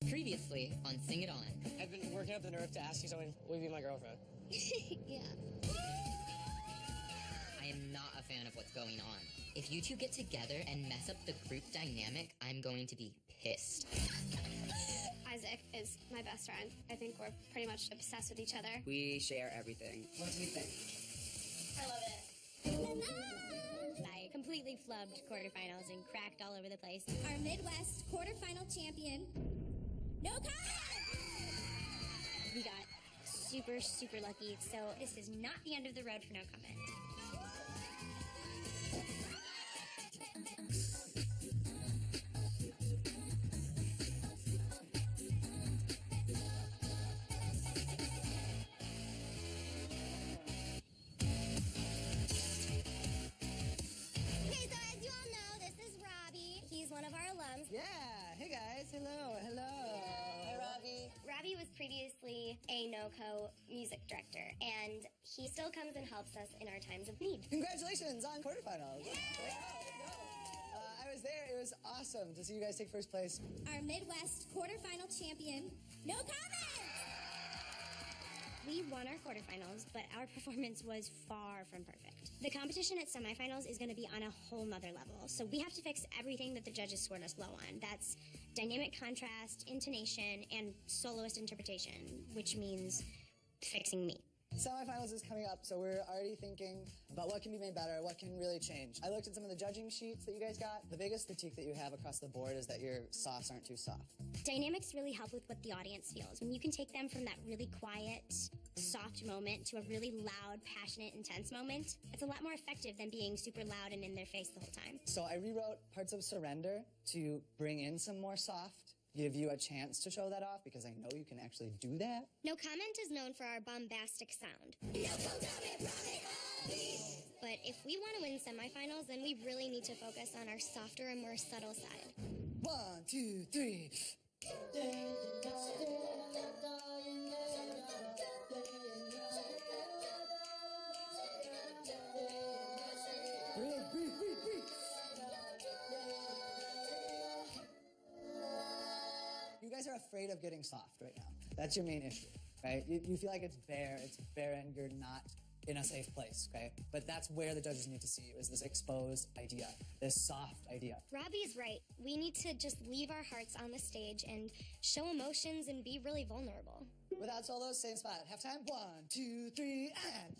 Previously on Sing It On. I've been working up the nerve to ask you something. Will you be my girlfriend? Yeah. I am not a fan of what's going on. If you two get together and mess up the group dynamic, I'm going to be pissed. Isaac is my best friend. I think we're pretty much obsessed with each other. We share everything. What do you think? I love it. I completely flubbed quarterfinals and cracked all over the place. Our Midwest quarterfinal champion, No Comment! We got super, super lucky, so this is not the end of the road for No Comment. One of our alums. Yeah. Hey, guys. Hello. Hey, Robbie. Robbie was previously a NoCo music director, and he still comes and helps us in our times of need. Congratulations on quarterfinals. I was there. It was awesome to see you guys take first place. Our Midwest quarterfinal champion, No Comment! We won our quarterfinals, but our performance was far from perfect. The competition at semifinals is going to be on a whole nother level, so we have to fix everything that the judges scored us low on. That's dynamic contrast, intonation, and soloist interpretation, which means fixing me. Semifinals is coming up, so we're already thinking about what can be made better, what can really change. I looked at some of the judging sheets that you guys got. The biggest critique that you have across the board is that your softs aren't too soft. Dynamics really help with what the audience feels. When you can take them from that really quiet, soft moment to a really loud, passionate, intense moment, it's a lot more effective than being super loud and in their face the whole time. So I rewrote parts of Surrender to bring in some more soft, give you a chance to show that off, because I know you can actually do that. No Comment is known for our bombastic sound. But if we want to win semifinals, then we really need to focus on our softer and more subtle side. 1, 2, 3. You guys are afraid of getting soft right now. That's your main issue, right? You feel like it's barren, you're not in a safe place, okay? But that's where the judges need to see you, is this exposed idea, this soft idea. Robbie's right. We need to just leave our hearts on the stage and show emotions and be really vulnerable. Without solos, same spot. Halftime, 1, 2, 3, and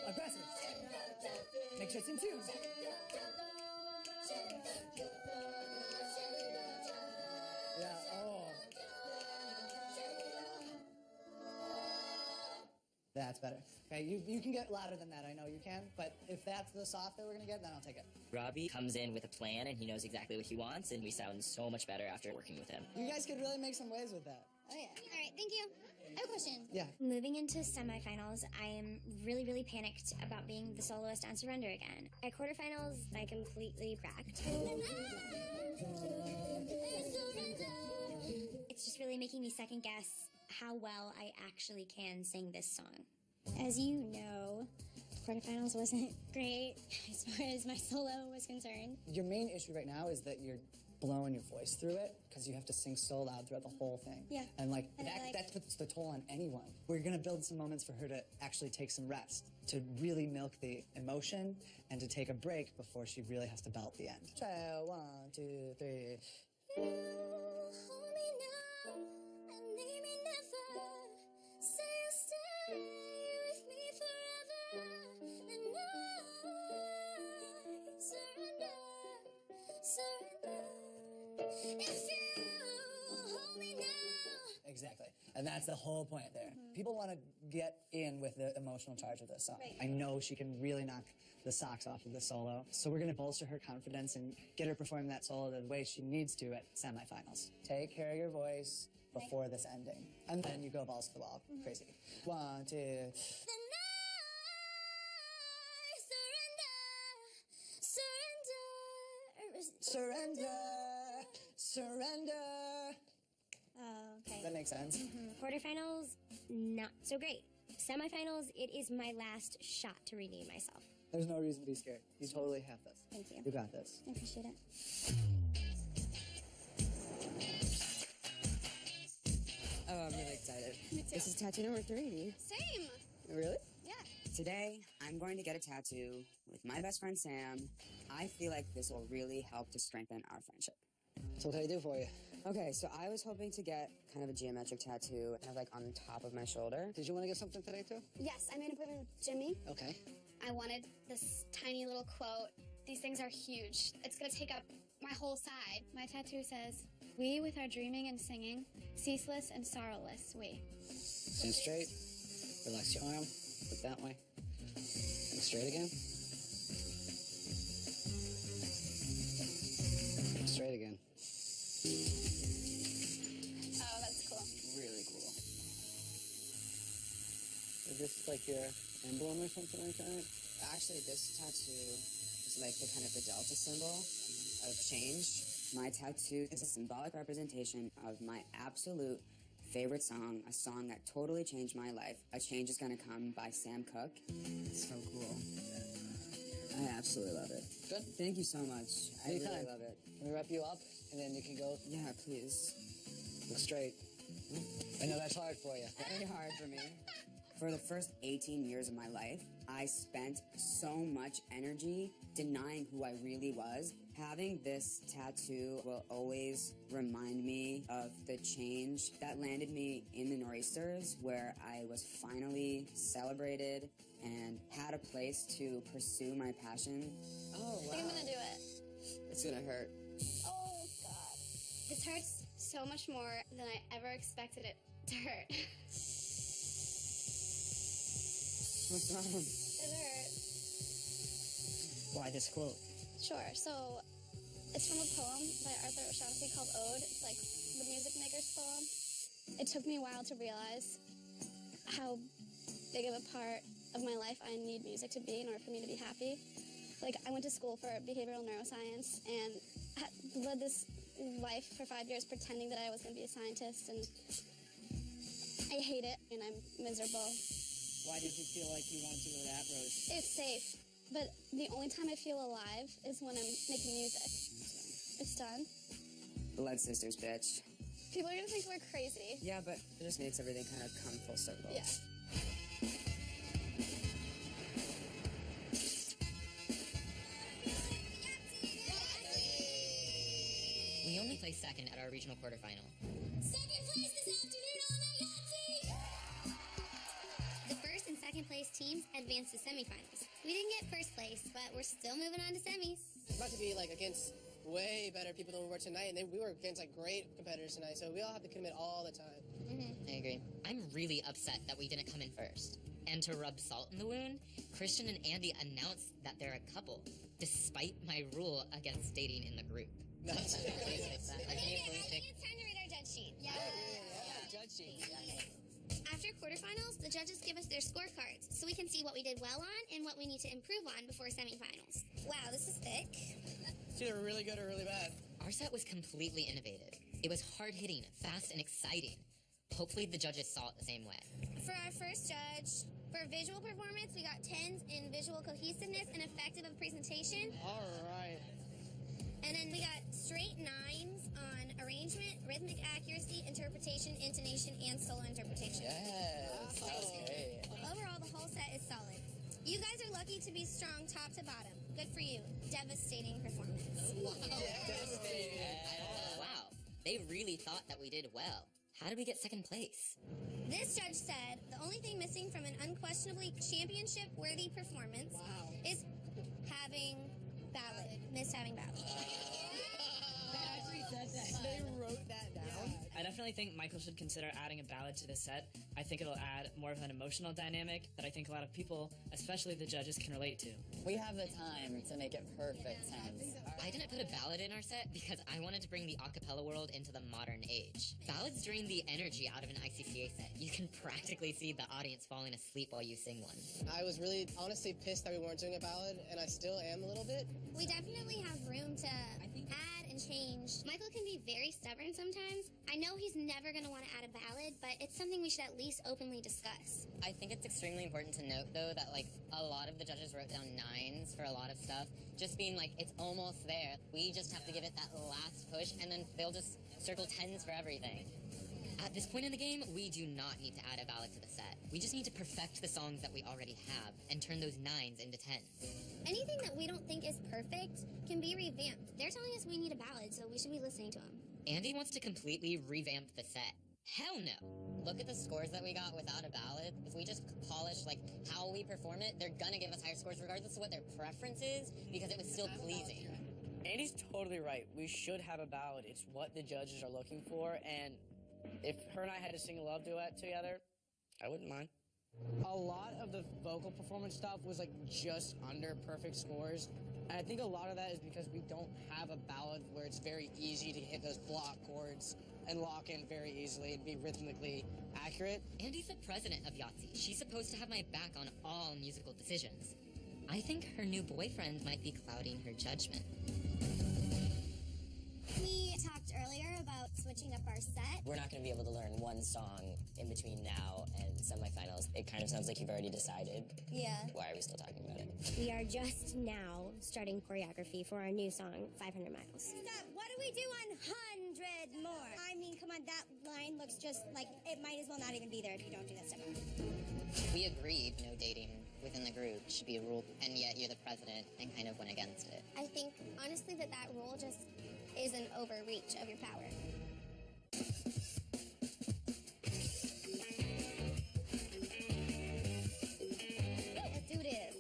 aggressive. Make sure it's in tune. Yeah, oh. That's better. Okay, you can get louder than that, I know you can, but if that's the soft that we're gonna get, then I'll take it. Robbie comes in with a plan and he knows exactly what he wants, and we sound so much better after working with him. You guys could really make some waves with that. Oh, yeah. All right, thank you. I have a question. Yeah. Moving into semifinals, I am really, really panicked about being the soloist on Surrender again. At quarterfinals, I completely cracked. It's just really making me second guess how well I actually can sing this song. As you know, quarterfinals wasn't great as far as my solo was concerned. Your main issue right now is that you're blowing your voice through it because you have to sing so loud throughout the whole thing. Yeah. And that puts the toll on anyone. We're gonna build some moments for her to actually take some rest, to really milk the emotion, and to take a break before she really has to belt the end. Try 1, 2, 3. You hold me now and leave me never. Say you'll stay with me forever. And I surrender. If you hold me now. Exactly. And that's the whole point there. People want to get in with the emotional charge of this song. Right. I know she can really knock the socks off of the solo. So we're going to bolster her confidence and get her performing that solo the way she needs to at semifinals. Take care of your voice before this ending. And then you go balls to the wall. Crazy. 1, 2. Then I surrender. Surrender. Oh, okay. Does that make sense? Quarterfinals, not so great. Semifinals, it is my last shot to redeem myself. There's no reason to be scared. You totally have this. Thank you. You got this. I appreciate it. This is tattoo number 3. Same. Really? Yeah. Today, I'm going to get a tattoo with my best friend Sam. I feel like this will really help to strengthen our friendship. So what can I do for you? Okay, so I was hoping to get kind of a geometric tattoo, kind of like on the top of my shoulder. Did you want to get something today too? Yes, I made an appointment with Jimmy. Okay. I wanted this tiny little quote. These things are huge. It's gonna take up my whole side. My tattoo says, "We with our dreaming and singing, ceaseless and sorrowless, we." Stand straight. Relax your arm. Look that way. Look straight again. Look straight again. Oh, that's cool. Really cool. Is this like your emblem or something like that? Actually, this tattoo is like the kind of the delta symbol of change. My tattoo is a symbolic representation of my absolute favorite song, a song that totally changed my life. A Change Is Gonna Come by Sam Cooke. It's so cool. I absolutely love it. Good. Thank you so much. I Anytime. really love it. Let me wrap you up, and then you can go Yeah, please. look straight. I know that's hard for you. Very hard for me. For the first 18 years of my life, I spent so much energy denying who I really was. Having this tattoo will always remind me of the change that landed me in the Nor'easters, where I was finally celebrated and had a place to pursue my passion. Oh, I think I'm gonna do it. It's gonna hurt. Oh, God. This hurts so much more than I ever expected it to hurt. What's wrong? It hurt. why this quote? Sure. So, it's from a poem by Arthur O'Shaughnessy called Ode. It's like the music maker's poem. It took me a while to realize how big of a part of my life I need music to be in order for me to be happy. Like, I went to school for behavioral neuroscience and led this life for 5 years pretending that I was going to be a scientist, and I hate it, and I'm miserable. Why did you feel like you wanted to go that road? It's safe, but the only time I feel alive is when I'm making music. It's done. Blood sisters, bitch. People are gonna think we're crazy. Yeah, but it just makes everything kind of come full circle. Yeah. We only placed second at our regional quarterfinal. Second place this afternoon on the Yahtzee! The first and second place teams advanced to semifinals. We didn't get first place, but we're still moving on to semis. About to be like against way better people than we were tonight, and we were against like great competitors tonight, so we all have to commit all the time. I agree. I'm really upset that we didn't come in first. And to rub salt in the wound, Christian and Andy announced that they're a couple, despite my rule against dating in the group. That's Okay, I think it's time to read our judge sheet. Judge sheet. After quarterfinals, the judges give us their scorecards so we can see what we did well on and what we need to improve on before semifinals. Wow, this is thick. It's either really good or really bad. Our set was completely innovative. It was hard-hitting, fast, and exciting. Hopefully the judges saw it the same way. For our first judge, for visual performance, we got 10s in visual cohesiveness and effective of presentation. All right. And then we got straight 9s on arrangement, rhythmic accuracy, interpretation, intonation, and solo interpretation. Yes. That's great. Overall, the whole set is solid. You guys are lucky to be strong top to bottom. Good for you. Devastating performance. Wow, they really thought that we did well. How did we get second place? This judge said the only thing missing from an unquestionably championship-worthy performance is having ballad. Missed having ballad. They wrote that down. I definitely think Michael should consider adding a ballad to the set. I think it'll add more of an emotional dynamic that I think a lot of people, especially the judges, can relate to. We have the time to make it perfect sense. I didn't put a ballad in our set because I wanted to bring the a cappella world into the modern age. Ballads drain the energy out of an ICCA set. You can practically see the audience falling asleep while you sing one. I was really honestly pissed that we weren't doing a ballad, and I still am a little bit. We definitely have room to add and change. Michael can be very stubborn sometimes. I know he's never going to want to add a ballad, but it's something we should at least openly discuss. I think it's extremely important to note, though, that, like, a lot of the judges wrote down 9s for a lot of stuff, just being like, it's almost there. We just have to give it that last push, and then they'll just circle 10s for everything. At this point in the game, we do not need to add a ballad to the set. We just need to perfect the songs that we already have and turn those 9s into 10s. Anything that we don't think is perfect can be revamped. They're telling us we need a ballad, so we should be listening to them. Andy wants to completely revamp the set. Hell no. Look at the scores that we got without a ballad. If we just polish like how we perform it, they're gonna give us higher scores regardless of what their preference is because it was still pleasing. Andy's totally right. We should have a ballad. It's what the judges are looking for, and if her and I had to sing a love duet together, I wouldn't mind. A lot of the vocal performance stuff was like just under perfect scores. And I think a lot of that is because we don't have a ballad where it's very easy to hit those block chords and lock in very easily and be rhythmically accurate. Andy's the president of Yahtzee. She's supposed to have my back on all musical decisions. I think her new boyfriend might be clouding her judgment. We talked earlier about switching up our set. We're not gonna be able to learn one song in between now and semifinals. It kind of sounds like you've already decided. Yeah. Why are we still talking about it? We are just now starting choreography for our new song, 500 Miles. Stop. What do we do on 100 more? I mean, come on, that line looks just like it might as well not even be there if you don't do that stuff. We agreed no dating within the group should be a rule, and yet you're the president and kind of went against it. I think, honestly, that rule just is an overreach of your power. Let's do this.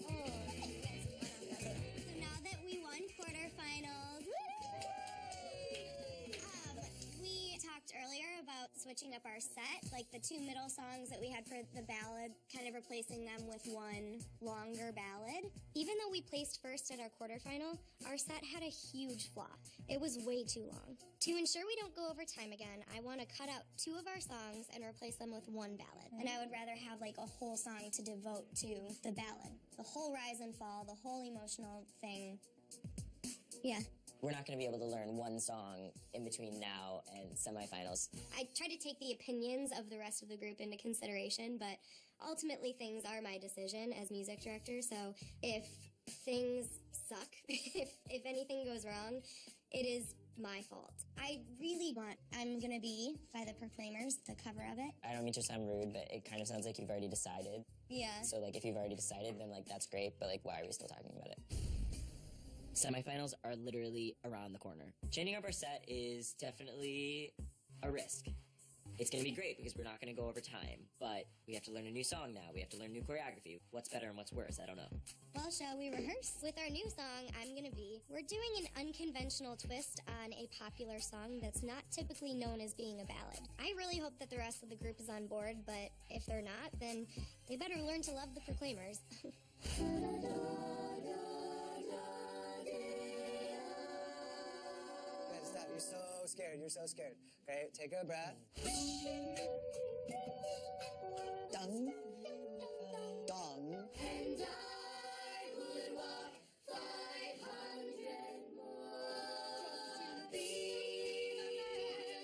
So now that we won quarterfinals, we talked earlier about switching up our set, like the 2 middle songs that we had for the ballad, kind of replacing them with one longer ballad. Even though we placed first at our quarterfinal, our set had a huge flaw. It was way too long. To ensure we don't go over time again, I want to cut out 2 of our songs and replace them with one ballad. And I would rather have like a whole song to devote to the ballad. The whole rise and fall, the whole emotional thing. Yeah. We're not going to be able to learn one song in between now and semifinals. I try to take the opinions of the rest of the group into consideration, but ultimately things are my decision as music director, so if things suck, if anything goes wrong, it is my fault. I really want I'm Gonna Be by the Proclaimers, the cover of it. I don't mean to sound rude, but it kind of sounds like you've already decided. Yeah. So, like, if you've already decided, then, like, that's great, but, like, why are we still talking about it? Semifinals are literally around the corner. Changing up our set is definitely a risk. It's going to be great because we're not going to go over time, but we have to learn a new song now. We have to learn new choreography. What's better and what's worse? I don't know. Well, shall we rehearse? With our new song, I'm Gonna Be, we're doing an unconventional twist on a popular song that's not typically known as being a ballad. I really hope that the rest of the group is on board, but if they're not, then they better learn to love the Proclaimers. Stop. You're so scared. You're so scared. Okay, take a breath. Dong. Dong. And I would walk 500 more beats.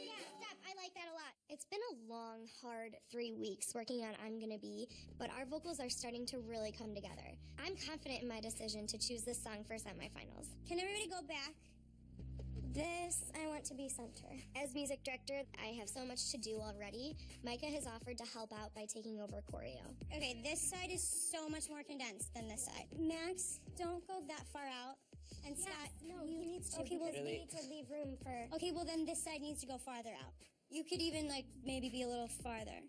Yeah, stop. I like that a lot. It's been a long, hard 3 weeks working on I'm Gonna Be, but our vocals are starting to really come together. I'm confident in my decision to choose this song for semifinals. Can everybody go back? This, I want to be center. As music director, I have so much to do already. Micah has offered to help out by taking over choreo. Okay, this side is so much more condensed than this side. Max, don't go that far out. And Scott, No, he needs to. Okay, well, because we need to leave room for. Okay, well then this side needs to go farther out. You could even like maybe be a little farther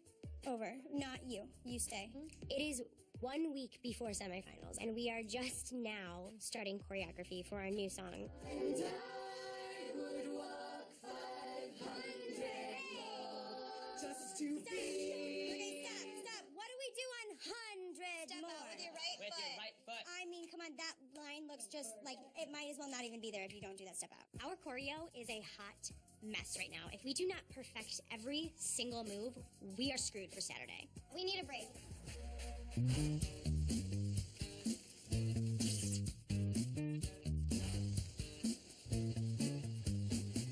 over. Not you. You stay. It is 1 week before semifinals, and we are just now starting choreography for our new song. And I would walk 500 more just to be. Okay, stop. What do we do on 100 more? With your right foot. I mean, come on, that line looks just like it might as well not even be there if you don't do that step out. Our choreo is a hot mess right now. If we do not perfect every single move, we are screwed for Saturday. We need a break.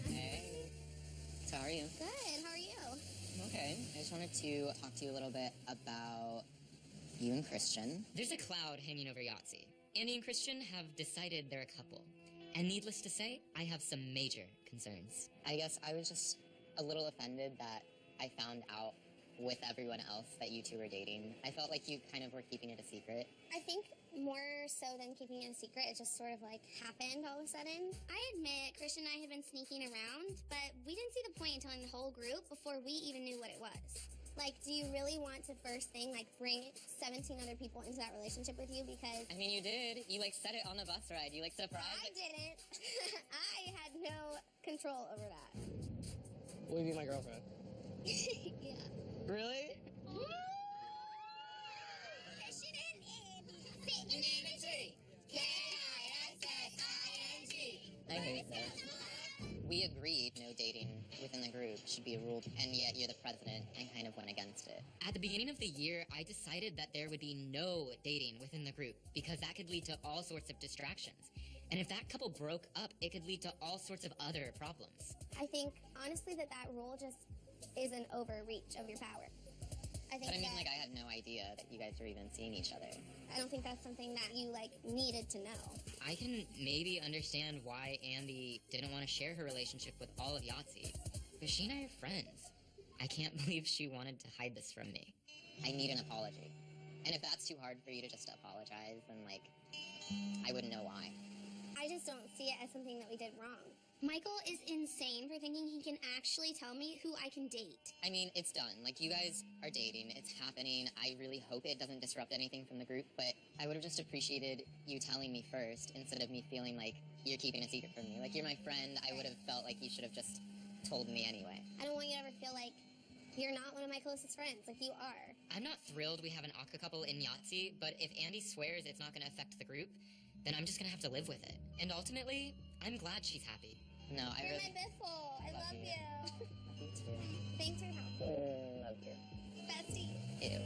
Hey. So how are you? Good, how are you? I'm okay. I just wanted to talk to you a little bit about you and Christian. There's a cloud hanging over Yahtzee. Andy and Christian have decided they're a couple. And needless to say, I have some major concerns. I guess I was just a little offended that I found out with everyone else that you two were dating. I felt like you kind of were keeping it a secret. I think more so than keeping it a secret, it just sort of like happened all of a sudden. I admit Christian and I had been sneaking around, but we didn't see the point in telling the whole group before we even knew what it was. Like, do you really want to first thing, like, bring 17 other people into that relationship with you? Because I mean, you did. You like said it on the bus ride. You like surprised. I didn't. I had no control over that. Will you be my girlfriend? Yeah. Really? Christian and Andy sitting in a tree. K-I-S-S-I-N-G. I hate this. We agreed no dating within the group should be a rule, and yet you're the president and kind of went against it. At the beginning of the year, I decided that there would be no dating within the group because that could lead to all sorts of distractions. And if that couple broke up, it could lead to all sorts of other problems. I think, honestly, that rule just is an overreach of your power. I think But I mean, that, like, I had no idea that you guys were even seeing each other. I don't think that's something that you, like, needed to know. I can maybe understand why Andy didn't want to share her relationship with all of Yahtzee. Because she and I are friends. I can't believe she wanted to hide this from me. I need an apology. And if that's too hard for you to just apologize, then, like, I wouldn't know why. I just don't see it as something that we did wrong. Michael is insane for thinking he can actually tell me who I can date. I mean, it's done. Like, you guys are dating. It's happening. I really hope it doesn't disrupt anything from the group, but I would have just appreciated you telling me first instead of me feeling like you're keeping a secret from me. Like, you're my friend. I would have felt like you should have just told me anyway. I don't want you to ever feel like you're not one of my closest friends, like you are. I'm not thrilled we have an Akka couple in Yahtzee, but if Andy swears it's not going to affect the group, then I'm just going to have to live with it. And ultimately, I'm glad she's happy. No, I You're really... my biffle. I love you. Love you too. Thanks for helping. Love you. Bestie. Ew.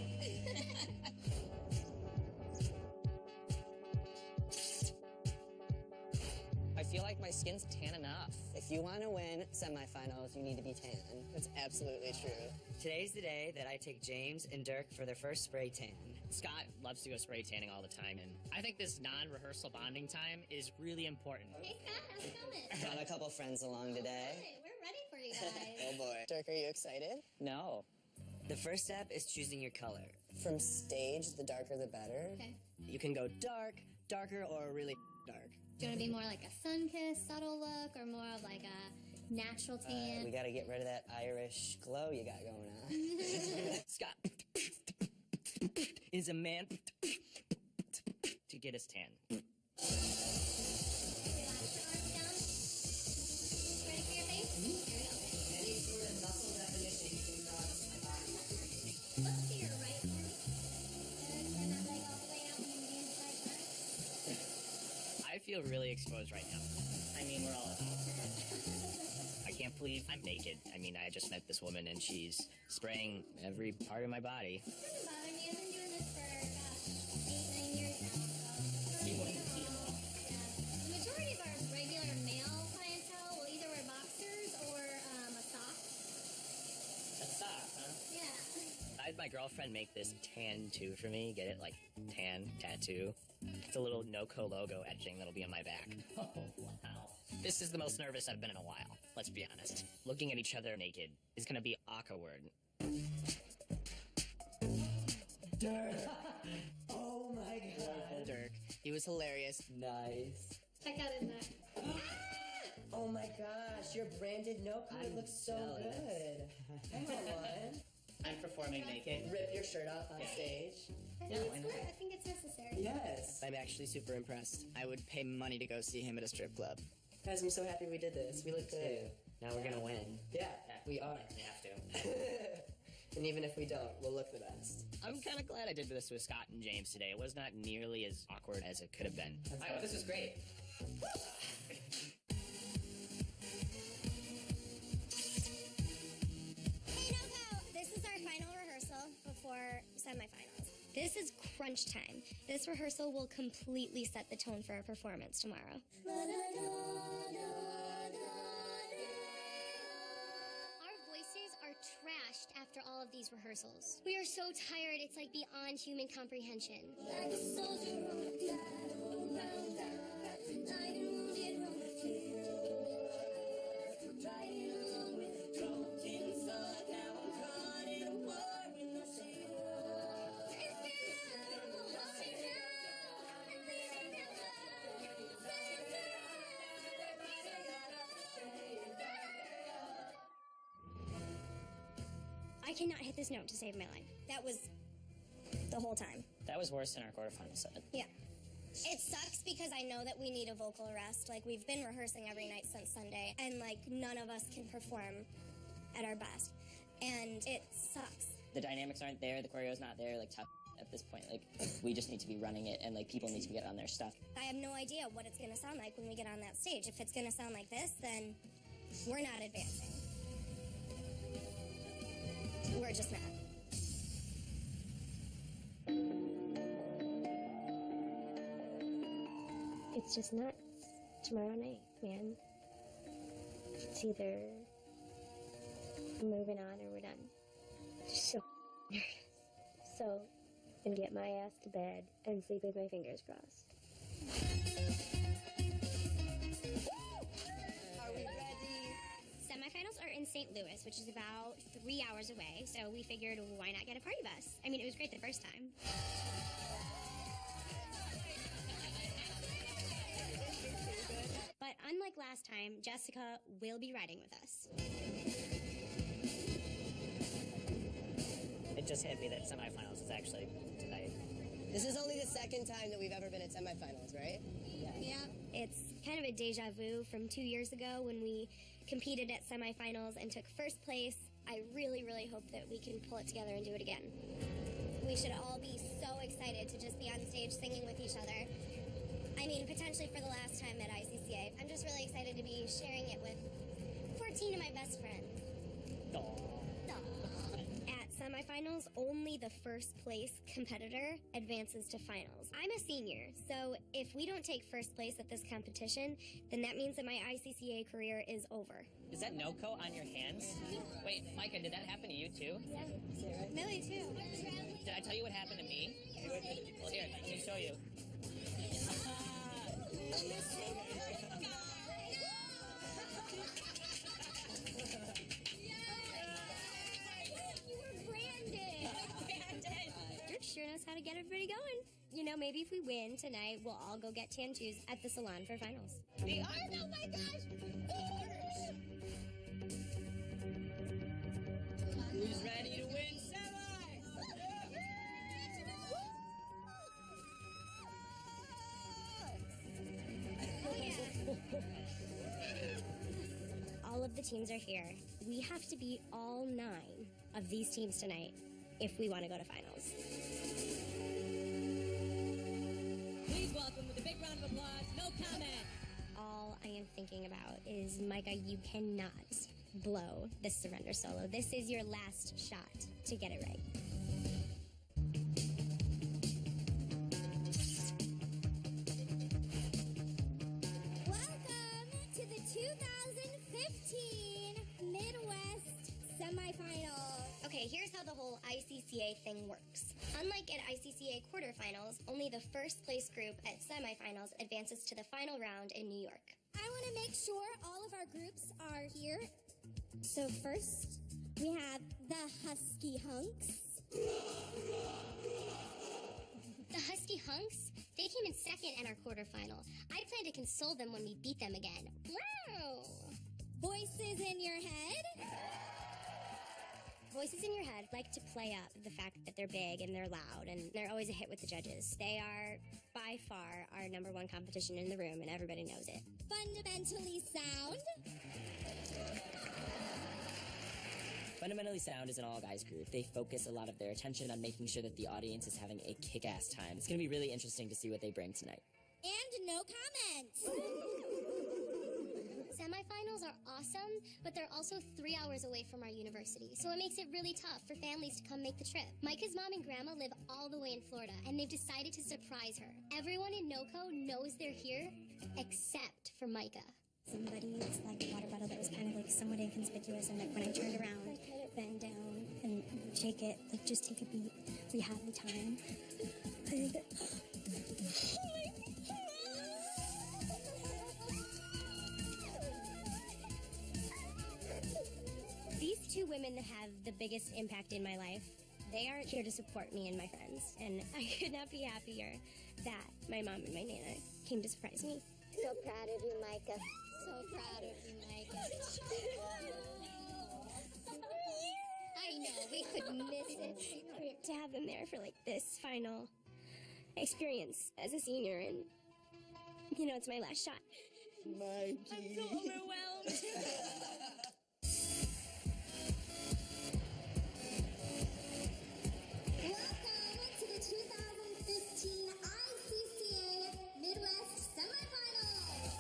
I feel like my skin's tan enough. If you want to win semifinals, you need to be tan. That's absolutely true. Today's the day that I take James and Dirk for their first spray tan. Scott loves to go spray tanning all the time, and I think this non-rehearsal bonding time is really important. Hey, Scott, how's it going? Got a couple friends along today. Hey, we're ready for you guys. Oh boy. Dirk, are you excited? No. The first step is choosing your color. From stage, the darker the better. Okay. You can go dark, darker, or really dark. Do you want to be more like a sun-kissed, subtle look, or more of like a natural tan? We gotta get rid of that Irish glow you got going on. Scott is a man to get his tan. Ready for your face? Here we go. Any sort of muscle definition you can cross my body. Look to your right, Marty. Good. Turn that leg all the way out and then the inside first. I feel really exposed right now. I mean, we're all... I can't believe I'm naked. I mean, I just met this woman and she's spraying every part of my body. It doesn't bother me. I've been doing this for, 8, 9 years now. So You wouldn't see it. the majority of our regular male clientele will either wear boxers or a sock. That's sock, huh? Yeah. I had my girlfriend make this tan too for me. Get it? Like, tan tattoo. It's a little NoCo logo etching that'll be on my back. Oh, wow. This is the most nervous I've been in a while, let's be honest. Looking at each other naked is gonna be awkward. Dirk! Oh my god. Dirk. He was hilarious. Nice. Check out his neck. Oh my gosh, your branded Noco looks so good. Come on. I'm performing naked. Rip your shirt off on stage. I think it's necessary. Yes. I'm actually super impressed. I would pay money to go see him at a strip club. Guys, I'm so happy we did this. We look good. Now we're gonna win. Yeah, we are. We have to. And even if we don't, we'll look the best. I'm kind of glad I did this with Scott and James today. It was not nearly as awkward as it could have been. This was great. Hey, Noco! This is our final rehearsal before semifinals. This is crunch time. This rehearsal will completely set the tone for our performance tomorrow. Our voices are trashed after all of these rehearsals. We are so tired, it's like beyond human comprehension. Like a soldier on the battleground, tonight and wounded on the field. Riding along with drunken sun, now I'm cannot hit this note to save my life. That was the whole time. That was worse than our quarterfinal set. Yeah. It sucks because I know that we need a vocal rest. Like, we've been rehearsing every night since Sunday, and, like, none of us can perform at our best. And it sucks. The dynamics aren't there, the choreo's not there, like, tough at this point. Like, we just need to be running it, and, like, people need to get on their stuff. I have no idea what it's going to sound like when we get on that stage. If it's going to sound like this, then we're not advancing. We're just not. It's just nuts. Tomorrow night, man. It's either we're moving on or we're done. So nervous. So, I'm gonna get my ass to bed and sleep with my fingers crossed. Are we ready? Semifinals are in St. Louis, which is about 3 hours away, so we figured, why not get a party bus? I mean, it was great the first time. But unlike last time, Jessica will be riding with us. It just hit me that semifinals is actually tonight. This is only the second time that we've ever been at semifinals, right? Yeah. It's kind of a deja vu from 2 years ago when we competed at semifinals and took first place. I really, really hope that we can pull it together and do it again. We should all be so excited to just be on stage singing with each other. I mean, potentially for the last time at ICCA. I'm just really excited to be sharing it with 14 of my best friends. At semifinals, only the first place competitor advances to finals. I'm a senior, so if we don't take first place at this competition, then that means that my ICCA career is over. Is that no coat on your hands? Wait, Micah, did that happen to you too? Yeah. Millie, too. Did I tell you what happened to me? Well, here, let me show you. Brooke sure knows how to get everybody going. You know, maybe if we win tonight, we'll all go get tattoos at the salon for finals. The art, oh my gosh! Who's ready to win semi? All of the teams are here. We have to beat all 9 of these teams tonight if we want to go to finals. Please welcome with a big round of applause, no comment. All I am thinking about is, Micah, you cannot blow this surrender solo. This is your last shot to get it right. Welcome to the 2015 Midwest semifinals. Okay, here's how the whole ICCA thing works. Unlike at ICCA quarterfinals, only the first place group at semifinals advances to the final round in New York. I want to make sure all of our groups are here. So first, we have the Husky Hunks. The Husky Hunks, they came in second in our quarterfinal. I plan to console them when we beat them again. Wow! Voices in your head. Voices in your head like to play up the fact that they're big and they're loud and they're always a hit with the judges. They are by far our #1 competition in the room and everybody knows it. Fundamentally Sound. Fundamentally Sound is an all-guys group. They focus a lot of their attention on making sure that the audience is having a kick-ass time. It's going to be really interesting to see what they bring tonight. And no comment. Semifinals are awesome, but they're also 3 hours away from our university, so it makes it really tough for families to come make the trip. Micah's mom and grandma live all the way in Florida, and they've decided to surprise her. Everyone in NoCo knows they're here, except for Micah. Somebody's like a water bottle that was kind of like somewhat inconspicuous, and like when I turned around, bend down and shake it, like just take a beat. We have the time. These 2 women that have the biggest impact in my life, they are here to support me and my friends, and I could not be happier that my mom and my Nana came to surprise me. So proud of you, Micah. So proud of you, Micah. I know, we miss it to have them there for like this final experience as a senior, and you know, it's my last shot. Mikey. I'm so overwhelmed. Welcome to the 2015 ICCA Midwest Semifinals.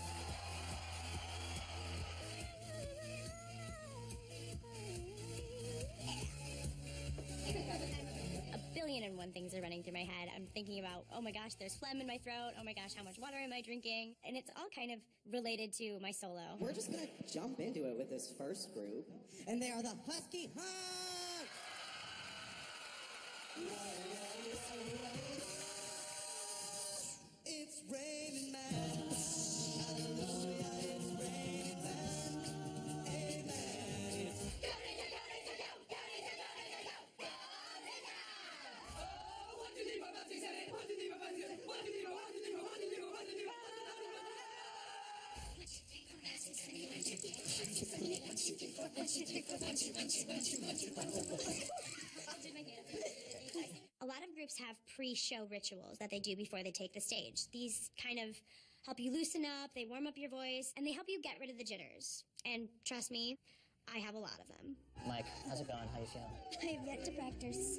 A billion and one things are running through my head. I'm thinking about, oh my gosh, there's phlegm in my throat. Oh my gosh, how much water am I drinking? And it's all kind of related to my solo. We're just gonna jump into it with this first group, and they are the Husky Hawks! It's raining man. Hallelujah, it's raining man. Amen. A lot of groups have pre-show rituals that they do before they take the stage. These kind of help you loosen up, they warm up your voice, and they help you get rid of the jitters. And trust me, I have a lot of them. Mike, how's it going? How you feeling? I have yet to practice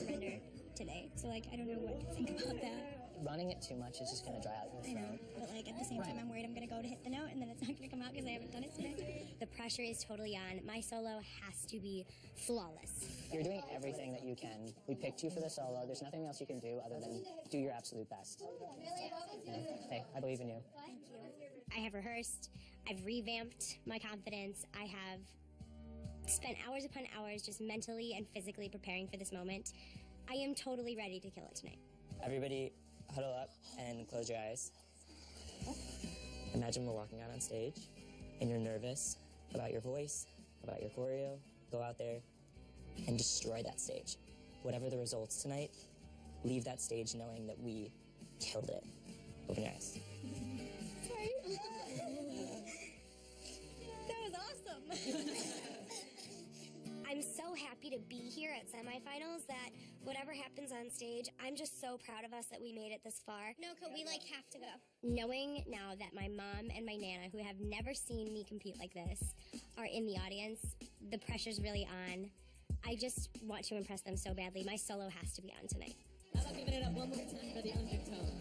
surrender today, so like I don't know what to think about that. Running it too much is just gonna dry out your I know, throat. but like at the same time, I'm worried I'm gonna go to hit the note and then it's not gonna come out because I haven't done it today. The pressure is totally on. My solo has to be flawless. You're doing everything that you can. We picked you for the solo. There's nothing else you can do other than do your absolute best. Yeah. Hey, I believe in you. I have rehearsed. I've revamped my confidence. I have spent hours upon hours just mentally and physically preparing for this moment. I am totally ready to kill it tonight. Everybody, huddle up and close your eyes. Imagine we're walking out on stage, and you're nervous about your voice, about your choreo. Go out there and destroy that stage. Whatever the results tonight, leave that stage knowing that we killed it. Open your eyes. Sorry. That was awesome. I'm so happy to be here at semifinals that whatever happens on stage, I'm just so proud of us that we made it this far. No, could we like have to go? Knowing now that my mom and my Nana, who have never seen me compete like this, are in the audience, the pressure's really on. I just want to impress them so badly. My solo has to be on tonight. How about giving it up one more time for the undertone?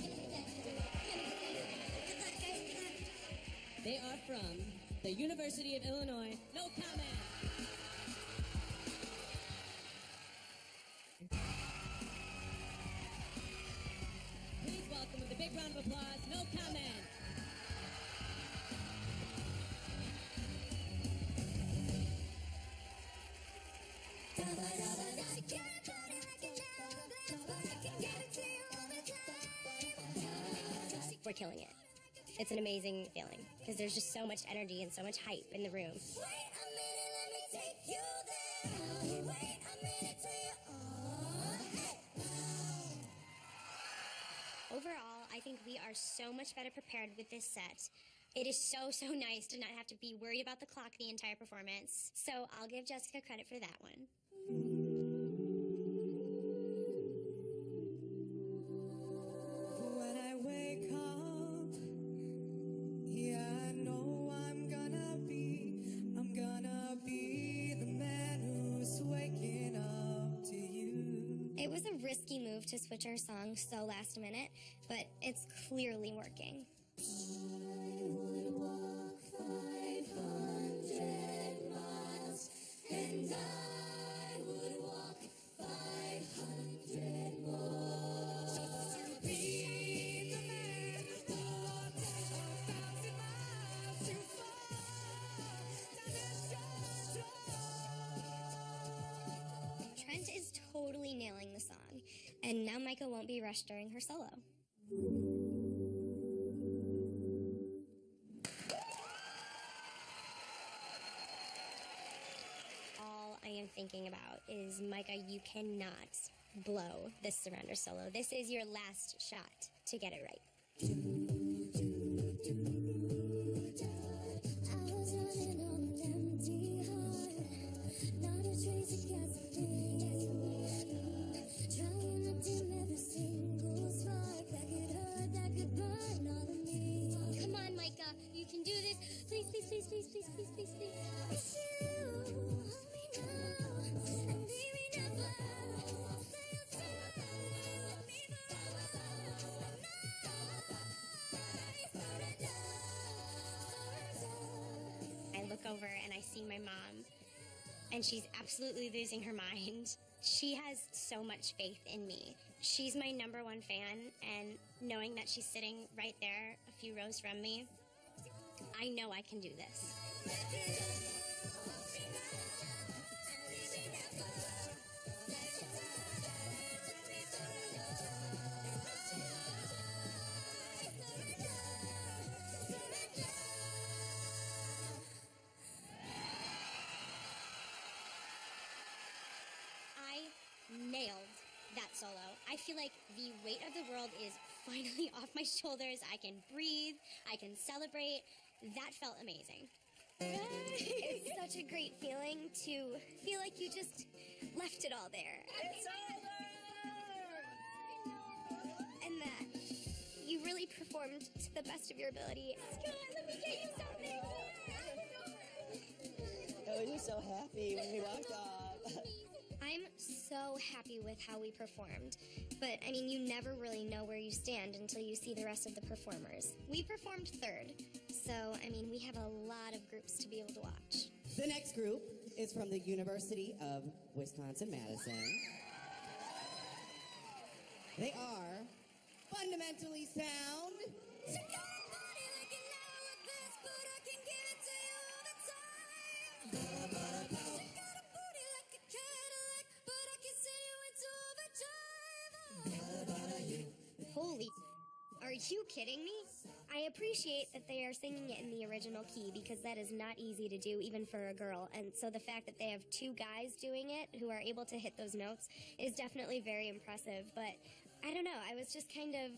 They are from the University of Illinois. No comment. Please welcome with a big round of applause. No comment. We're killing it. It's an amazing feeling because there's just so much energy and so much hype in the room. Overall, I think we are so much better prepared with this set. It is so, so nice to not have to be worried about the clock the entire performance. So I'll give Jessica credit for that one. When I wake up, yeah, I know I'm gonna be the man who's waking up to you. It was a risky move to switch our song so last minute, but it's clearly working. I would walk 500 miles, and I would walk 500 more. Just to be the man who walked 1,000 miles too far. Trent is totally nailing the song, and now Micah won't be rushed during her solo. All I am thinking about is, Micah, you cannot blow this surrender solo. This is your last shot to get it right. I was running on an empty heart, not a trace of gasoline. please, please, please. It's you, hold me now, and leave me never. Say you'll stay with me forever. I look over and I see my mom, and she's absolutely losing her mind. She has so much faith in me. She's my #1 fan, and knowing that she's sitting right there a few rows from me, I know I can do this. I nailed that solo. I feel like the weight of the world is finally off my shoulders. I can breathe. I can celebrate. That felt amazing. It's such a great feeling to feel like you just left it all there. It's over! And that you really performed to the best of your ability. Scott, let me get you something. Oh, you're so happy when we walked off. I'm so happy with how we performed. But, I mean, you never really know where you stand until you see the rest of the performers. We performed third. So, I mean, we have a lot of groups to be able to watch. The next group is from the University of Wisconsin-Madison. They are Fundamentally Sound. Holy, are you kidding me? I appreciate that they are singing it in the original key because that is not easy to do even for a girl. And so the fact that they have two guys doing it who are able to hit those notes is definitely very impressive. But I don't know, I was just kind of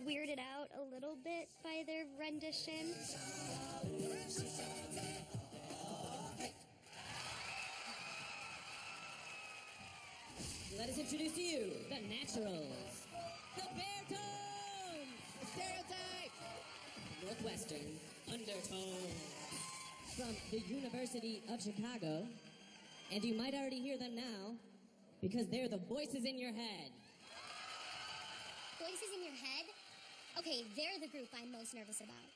weirded out a little bit by their rendition. Let us introduce to you the Naturals, the Baretones, Stereotype, Northwestern Undertones, from the University of Chicago. And you might already hear them now because they're the voices in your head. Voices in your head? Okay, they're the group I'm most nervous about.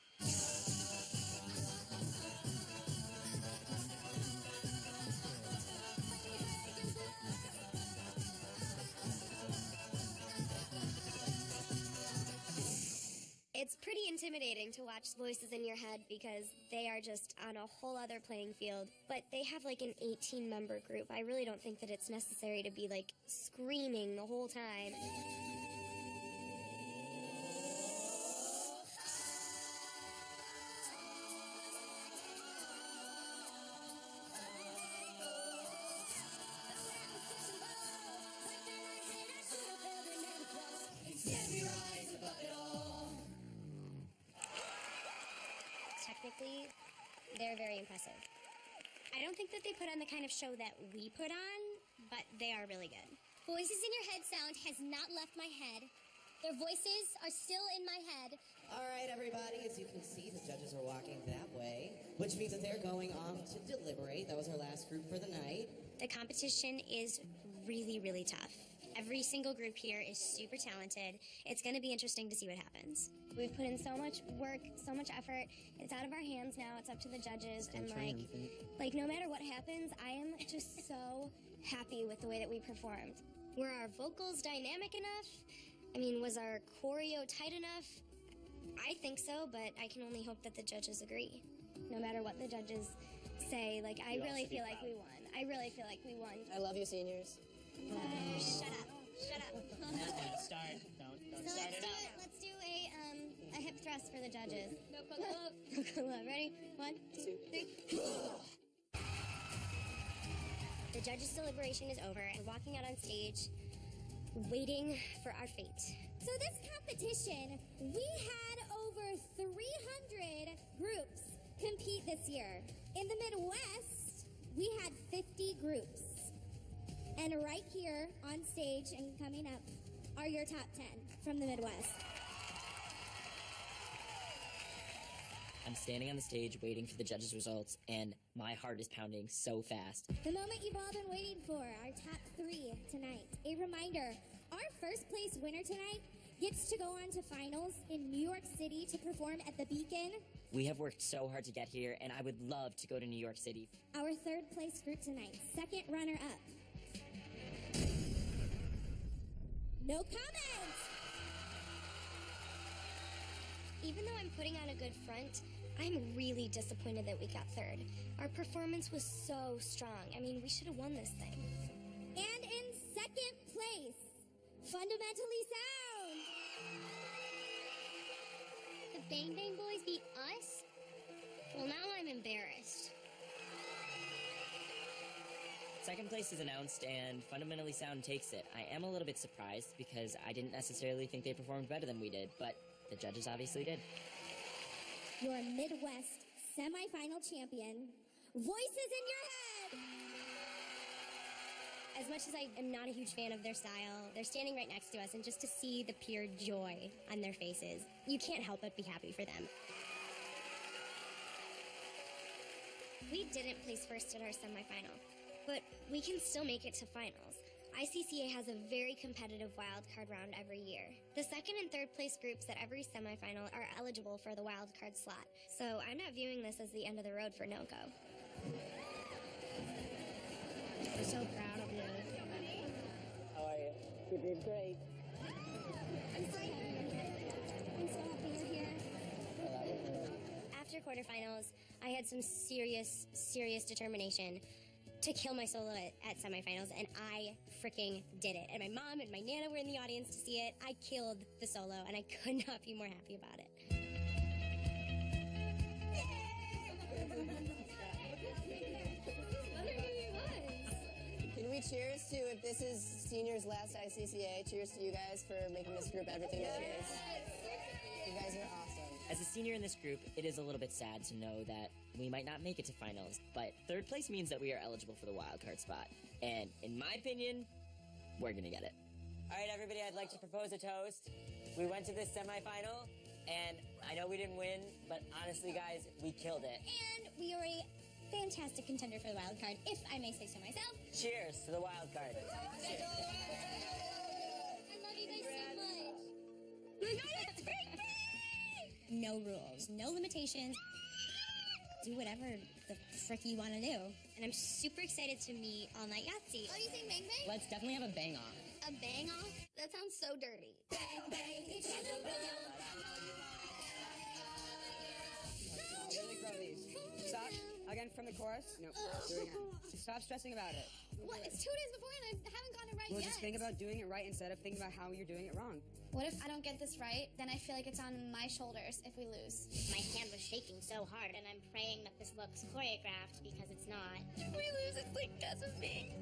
It's pretty intimidating to watch voices in your head because they are just on a whole other playing field. But they have like an 18-member group. I really don't think that it's necessary to be like screaming the whole time. Technically, they're very impressive. I don't think that they put on the kind of show that we put on, but they are really good. Voices in Your Head sound has not left my head. Their voices are still in my head. All right, everybody, as you can see, the judges are walking that way, which means that they're going off to deliberate. That was our last group for the night. The competition is really, really tough. Every single group here is super talented. It's going to be interesting to see what happens. We've put in so much work, so much effort. It's out of our hands now. It's up to the judges. And like no matter what happens, I am just so happy with the way that we performed. Were our vocals dynamic enough? I mean, was our choreo tight enough? I think so, but I can only hope that the judges agree. No matter what the judges say, like, I really feel like we won. I really feel like we won. I love you, seniors. Shut up. Shut up. Don't start. Don't So start it out. let's do a hip thrust for the judges. No love. No love. Ready? 1, 2, 3. The judges' deliberation is over, and we're walking out on stage, waiting for our fate. So this competition, we had over 300 groups compete this year. In the Midwest, we had 50 groups. And right here on stage and coming up are your top 10 from the Midwest. I'm standing on the stage waiting for the judges' results, and my heart is pounding so fast. The moment you've all been waiting for, our top 3 tonight. A reminder, our first place winner tonight gets to go on to finals in New York City to perform at the Beacon. We have worked so hard to get here, and I would love to go to New York City. Our third place group tonight, second runner-up. No comments! Even though I'm putting on a good front, I'm really disappointed that we got third. Our performance was so strong. I mean, we should have won this thing. And in second place, Fundamentally Sound! The Bang Bang Boys beat us? Well, now I'm embarrassed. Second place is announced, and Fundamentally Sound takes it. I am a little bit surprised because I didn't necessarily think they performed better than we did, but the judges obviously did. Your Midwest semifinal champion, Voices in Your Head! As much as I am not a huge fan of their style, they're standing right next to us, and just to see the pure joy on their faces, you can't help but be happy for them. We didn't place first at our semifinal, but we can still make it to finals. ICCA has a very competitive wildcard round every year. The second and third place groups at every semifinal are eligible for the wildcard slot, so I'm not viewing this as the end of the road for NoCo. We're so proud of you. How are you? You did great. I'm so happy you're here. After quarterfinals, I had some serious determination to kill my solo at semifinals, and I freaking did it. And my mom and my Nana were in the audience to see it. I killed the solo, and I could not be more happy about it. Can we cheers to, if this is seniors' last ICCA, cheers to you guys for making this group everything that it is. You guys are awesome. As a senior in this group, it is a little bit sad to know that we might not make it to finals, but third place means that we are eligible for the wildcard spot. And in my opinion, we're gonna get it. All right, everybody, I'd like to propose a toast. We went to this semifinal, and I know we didn't win, but honestly, guys, we killed it. And we are a fantastic contender for the wild card, if I may say so myself. Cheers to the wild card. I love you guys so much. No rules, no limitations. Do whatever the frick you want to do. And I'm super excited to meet All Night Yahtzee. Oh, you think bang bang? Let's definitely have a bang off. A bang off? That sounds so dirty. Bang bang each other around. Really grow these. Stop. Again from the chorus. No. Do it again. Stop stressing about it. What? It's 2 days before and I haven't gotten it right Well, yet. just think about doing it right instead of thinking about how you're doing it wrong. What if I don't get this right? Then I feel like it's on my shoulders if we lose. My hand was shaking so hard, and I'm praying that this looks choreographed because it's not. If we lose, it's like, that's with me.